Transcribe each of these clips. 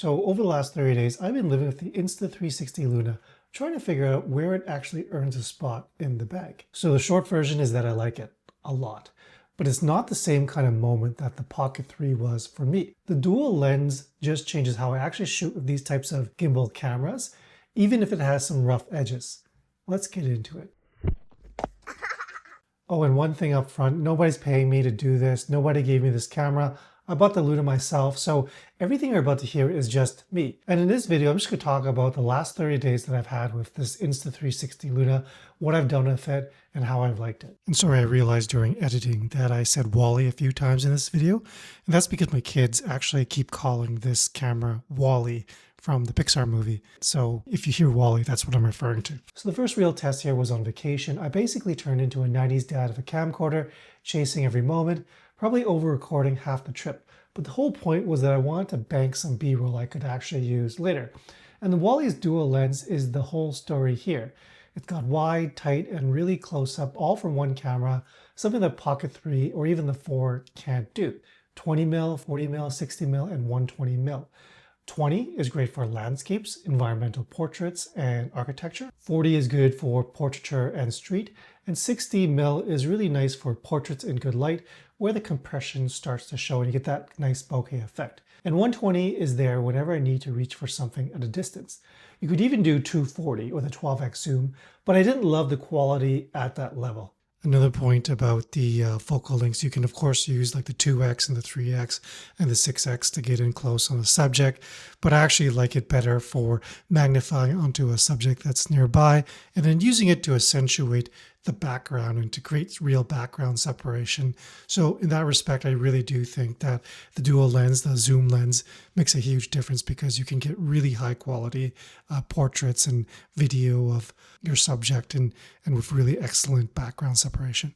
So over the last 30 days, I've been living with the Insta360 Luna, trying to figure out where it actually earns a spot in the bag. So the short version is that I like it a lot, but it's not the same kind of moment that the Pocket 3 was for me. The dual lens just changes how I actually shoot with these types of gimbal cameras, even if it has some rough edges. Let's get into it. Oh, and one thing up front, nobody's paying me to do this. Nobody gave me this camera. I bought the Luna myself, so everything you're about to hear is just me. And in this video, I'm just going to talk about the last 30 days that I've had with this Insta360 Luna, what I've done with it, and how I've liked it. And sorry, I realized during editing that I said Wally a few times in this video, and that's because my kids actually keep calling this camera Wally from the Pixar movie. So if you hear Wally, that's what I'm referring to. So the first real test here was on vacation. I basically turned into a 90s dad of a camcorder, chasing every moment, probably over-recording half the trip. But the whole point was that I wanted to bank some B-roll I could actually use later. And the Wally's dual lens is the whole story here. It's got wide, tight, and really close up, all from one camera, something that Pocket 3 or even the 4 can't do. 20mm, 40mm, 60mm, and 120mm. 20 is great for landscapes, environmental portraits, and architecture. 40 is good for portraiture and street. And 60mm is really nice for portraits in good light, where the compression starts to show and you get that nice bokeh effect. And 120 is there whenever I need to reach for something at a distance. You could even do 240 with a 12x zoom, but I didn't love the quality at that level. Another point about the focal lengths, you can of course use like the 2x and the 3x and the 6x to get in close on a subject, but I actually like it better for magnifying onto a subject that's nearby and then using it to accentuate the background and to create real background separation. So in that respect, I really do think that the dual lens, the zoom lens, makes a huge difference because you can get really high quality portraits and video of your subject and with really excellent background separation.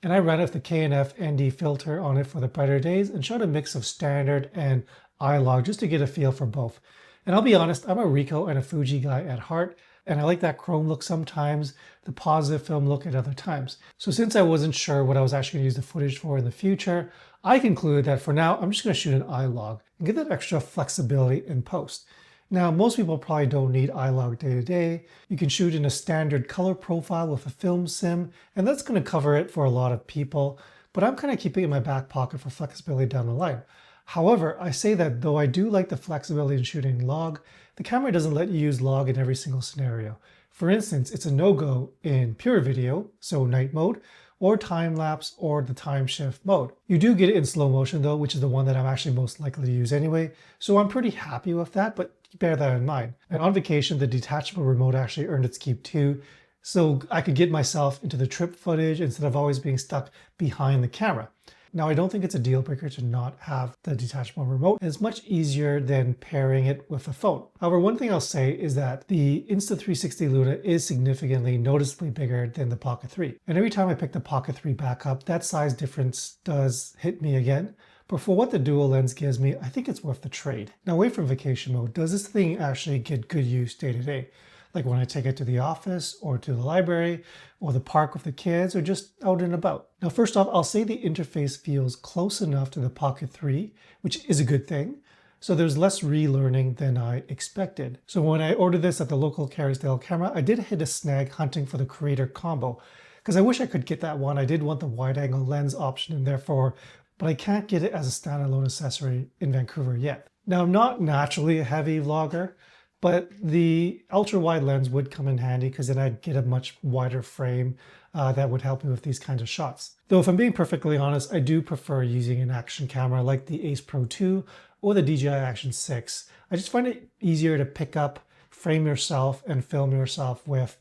And I ran with the K&F ND filter on it for the brighter days and shot a mix of standard and iLog just to get a feel for both. And I'll be honest, I'm a Ricoh and a Fuji guy at heart, and I like that chrome look sometimes, the positive film look at other times. So since I wasn't sure what I was actually going to use the footage for in the future, I concluded that for now, I'm just going to shoot an iLog and get that extra flexibility in post. Now, most people probably don't need iLog day to day. You can shoot in a standard color profile with a film sim, and that's going to cover it for a lot of people, but I'm kind of keeping it in my back pocket for flexibility down the line. However, I say that though I do like the flexibility in shooting log, the camera doesn't let you use log in every single scenario. For instance, it's a no-go in pure video, so night mode, or time-lapse, or the time shift mode. You do get it in slow motion though, which is the one that I'm actually most likely to use anyway, so I'm pretty happy with that, but bear that in mind. And on vacation, the detachable remote actually earned its keep too, so I could get myself into the trip footage instead of always being stuck behind the camera. Now, I don't think it's a deal breaker to not have the detachable remote. It's much easier than pairing it with a phone. However, one thing I'll say is that the Insta360 Luna is significantly noticeably bigger than the Pocket 3. And every time I pick the Pocket 3 back up, that size difference does hit me again. But for what the dual lens gives me, I think it's worth the trade. Now, away from vacation mode, does this thing actually get good use day to day? Like when I take it to the office or to the library or the park with the kids or just out and about. Now, first off, I'll say the interface feels close enough to the Pocket 3, which is a good thing. So there's less relearning than I expected. So when I ordered this at the local Carysdale camera, I did hit a snag hunting for the creator combo because I wish I could get that one. I did want the wide angle lens option in there but I can't get it as a standalone accessory in Vancouver yet. Now, I'm not naturally a heavy vlogger, but the ultra wide lens would come in handy because then I'd get a much wider frame that would help me with these kinds of shots. Though if I'm being perfectly honest, I do prefer using an action camera like the Ace Pro 2 or the DJI Action 6. I just find it easier to pick up, frame yourself, and film yourself with.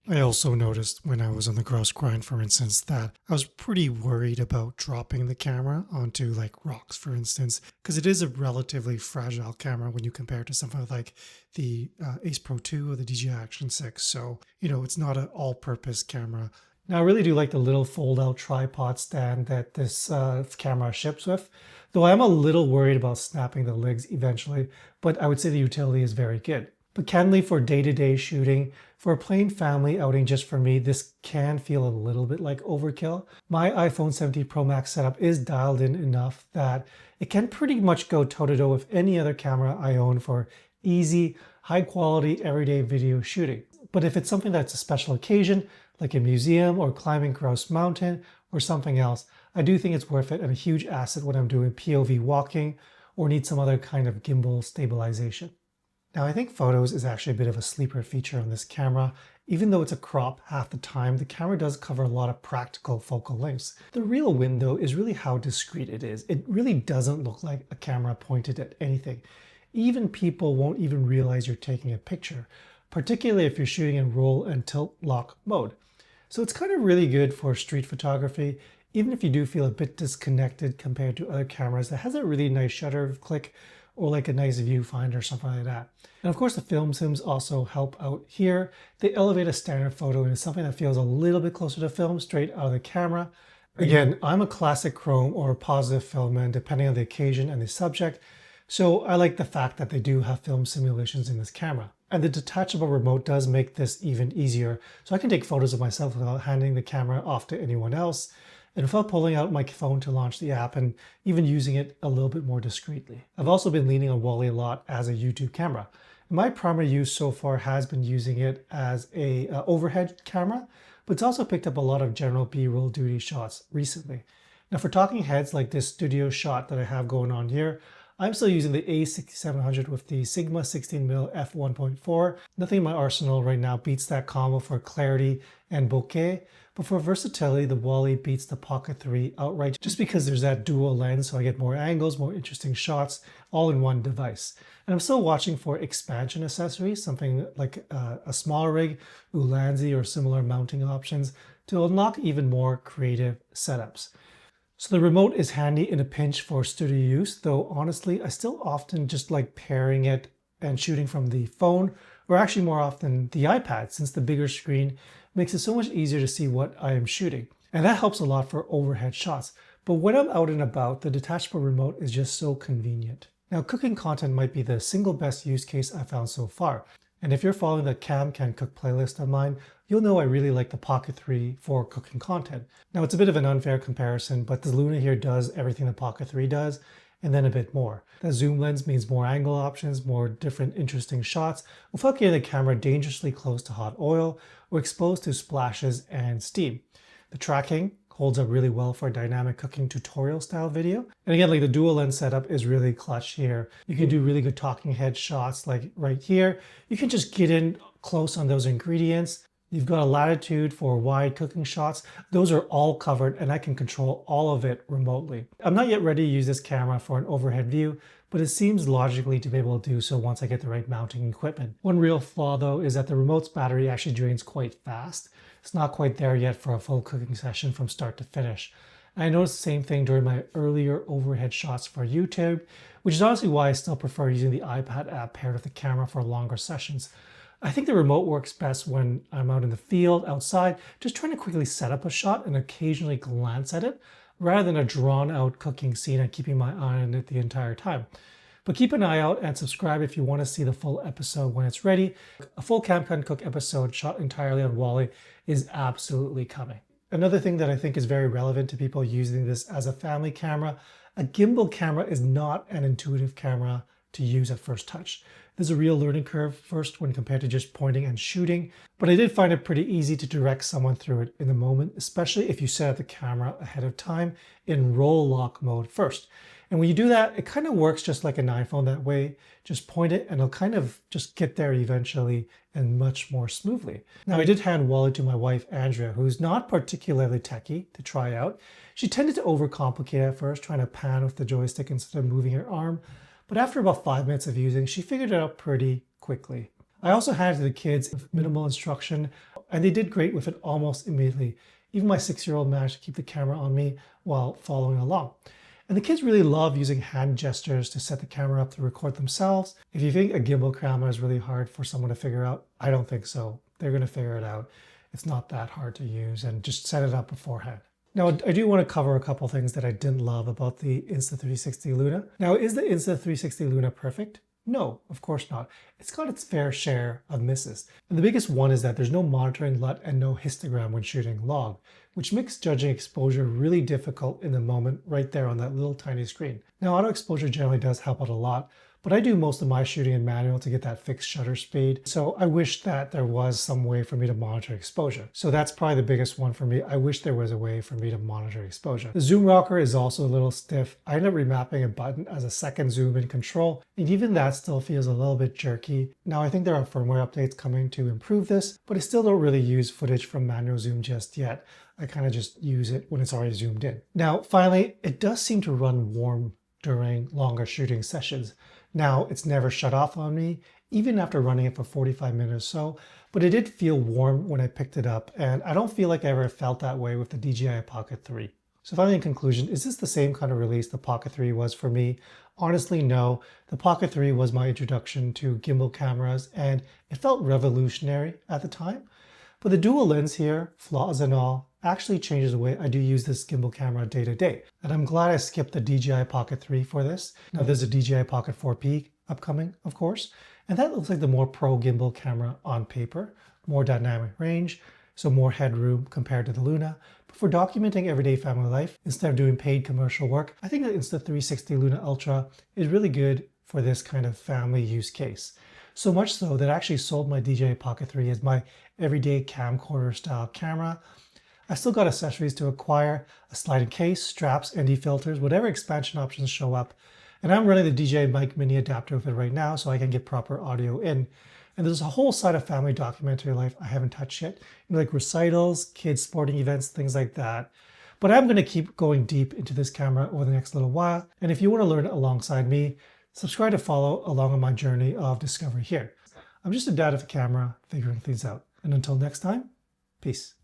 I also noticed when I was on the grouse grind, for instance, that I was pretty worried about dropping the camera onto like rocks, for instance, because it is a relatively fragile camera when you compare it to something like the Ace Pro 2 or the DJI Action 6. So, it's not an all-purpose camera. Now, I really do like the little fold-out tripod stand that this camera ships with, though I am a little worried about snapping the legs eventually, but I would say the utility is very good. But candidly, for day-to-day shooting, for a plain family outing just for me, this can feel a little bit like overkill. My iPhone 17 Pro Max setup is dialed in enough that it can pretty much go toe-to-toe with any other camera I own for easy, high-quality, everyday video shooting. But if it's something that's a special occasion, like a museum or climbing Grouse Mountain or something else, I do think it's worth it and a huge asset when I'm doing POV walking or need some other kind of gimbal stabilization. Now, I think photos is actually a bit of a sleeper feature on this camera. Even though it's a crop half the time, the camera does cover a lot of practical focal lengths. The real win, though, is really how discreet it is. It really doesn't look like a camera pointed at anything. Even people won't even realize you're taking a picture, particularly if you're shooting in roll and tilt lock mode. So it's kind of really good for street photography, even if you do feel a bit disconnected compared to other cameras that has a really nice shutter click or like a nice viewfinder or something like that. And of course, the film sims also help out here. They elevate a standard photo into something that feels a little bit closer to film straight out of the camera. Again, I'm a classic chrome or a positive film man, depending on the occasion and the subject. So I like the fact that they do have film simulations in this camera. And the detachable remote does make this even easier. So I can take photos of myself without handing the camera off to anyone else, and without pulling out my phone to launch the app and even using it a little bit more discreetly. I've also been leaning on Wally a lot as a YouTube camera. My primary use so far has been using it as a overhead camera, but it's also picked up a lot of general B-roll duty shots recently. Now for talking heads like this studio shot that I have going on here, I'm still using the A6700 with the Sigma 16mm f1.4. Nothing in my arsenal right now beats that combo for clarity and bokeh, but for versatility, the Wally beats the Pocket 3 outright just because there's that dual lens, so I get more angles, more interesting shots, all in one device. And I'm still watching for expansion accessories, something like a smaller rig, Ulanzi, or similar mounting options to unlock even more creative setups. So the remote is handy in a pinch for studio use, though honestly, I still often just like pairing it and shooting from the phone, or actually more often the iPad, since the bigger screen makes it so much easier to see what I am shooting. And that helps a lot for overhead shots. But when I'm out and about, the detachable remote is just so convenient. Now, cooking content might be the single best use case I've found so far. And if you're following the Cam Can Cook playlist of mine, you'll know I really like the Pocket 3 for cooking content. Now, it's a bit of an unfair comparison, but the Luna here does everything the Pocket 3 does, and then a bit more. The zoom lens means more angle options, more different interesting shots, without getting the camera dangerously close to hot oil or exposed to splashes and steam. The tracking holds up really well for a dynamic cooking tutorial style video. And again, like the dual lens setup is really clutch here. You can do really good talking head shots like right here. You can just get in close on those ingredients. You've got a latitude for wide cooking shots. Those are all covered and I can control all of it remotely. I'm not yet ready to use this camera for an overhead view, but it seems logically to be able to do so once I get the right mounting equipment. One real flaw though is that the remote's battery actually drains quite fast. It's not quite there yet for a full cooking session from start to finish. I noticed the same thing during my earlier overhead shots for YouTube, which is honestly why I still prefer using the iPad app paired with the camera for longer sessions. I think the remote works best when I'm out in the field, outside, just trying to quickly set up a shot and occasionally glance at it, rather than a drawn out cooking scene and keeping my eye on it the entire time. But keep an eye out and subscribe if you want to see the full episode when it's ready. A full Cam Can Cook episode shot entirely on Wally is absolutely coming. Another thing that I think is very relevant to people using this as a family camera, a gimbal camera is not an intuitive camera to use at first touch. There's a real learning curve first when compared to just pointing and shooting, but I did find it pretty easy to direct someone through it in the moment, especially if you set up the camera ahead of time in roll lock mode first. And when you do that, it kind of works just like an iPhone that way. Just point it and it'll kind of just get there eventually and much more smoothly. Now, I did hand Wally to my wife, Andrea, who's not particularly techie, to try out. She tended to overcomplicate at first, trying to pan with the joystick instead of moving her arm. But after about 5 minutes of using, she figured it out pretty quickly. I also handed the kids minimal instruction, and they did great with it almost immediately. Even my 6-year-old managed to keep the camera on me while following along. And the kids really love using hand gestures to set the camera up to record themselves. If you think a gimbal camera is really hard for someone to figure out, I don't think so. They're going to figure it out. It's not that hard to use, and just set it up beforehand. Now, I do want to cover a couple things that I didn't love about the Insta360 Luna. Now, is the Insta360 Luna perfect? No, of course not. It's got its fair share of misses. And the biggest one is that there's no monitoring LUT and no histogram when shooting log, which makes judging exposure really difficult in the moment right there on that little tiny screen. Now, auto exposure generally does help out a lot, but I do most of my shooting in manual to get that fixed shutter speed. So I wish that there was some way for me to monitor exposure. So that's probably the biggest one for me. I wish there was a way for me to monitor exposure. The zoom rocker is also a little stiff. I ended up remapping a button as a second zoom in control, and even that still feels a little bit jerky. Now I think there are firmware updates coming to improve this, but I still don't really use footage from manual zoom just yet. I kind of just use it when it's already zoomed in. Now, finally, it does seem to run warm during longer shooting sessions. Now, it's never shut off on me, even after running it for 45 minutes or so, but it did feel warm when I picked it up, and I don't feel like I ever felt that way with the DJI Pocket 3. So finally, in conclusion, is this the same kind of release the Pocket 3 was for me? Honestly, no. The Pocket 3 was my introduction to gimbal cameras, and it felt revolutionary at the time. But the dual lens here, flaws and all, actually changes the way I do use this gimbal camera day to day. And I'm glad I skipped the DJI Pocket 3 for this. Now there's a DJI Pocket 4P upcoming, of course, and that looks like the more pro gimbal camera on paper, more dynamic range, so more headroom compared to the Luna. But for documenting everyday family life, instead of doing paid commercial work, I think the Insta360 Luna Ultra is really good for this kind of family use case. So much so that I actually sold my DJI Pocket 3 as my everyday camcorder style camera. I still got accessories to acquire, a sliding case, straps, ND filters, whatever expansion options show up. And I'm running the DJI mic mini adapter with it right now so I can get proper audio in. And there's a whole side of family documentary life I haven't touched yet, like recitals, kids sporting events, things like that. But I'm going to keep going deep into this camera over the next little while. And if you want to learn alongside me, subscribe to follow along on my journey of discovery here. I'm just a dad of a camera figuring things out. And until next time, peace.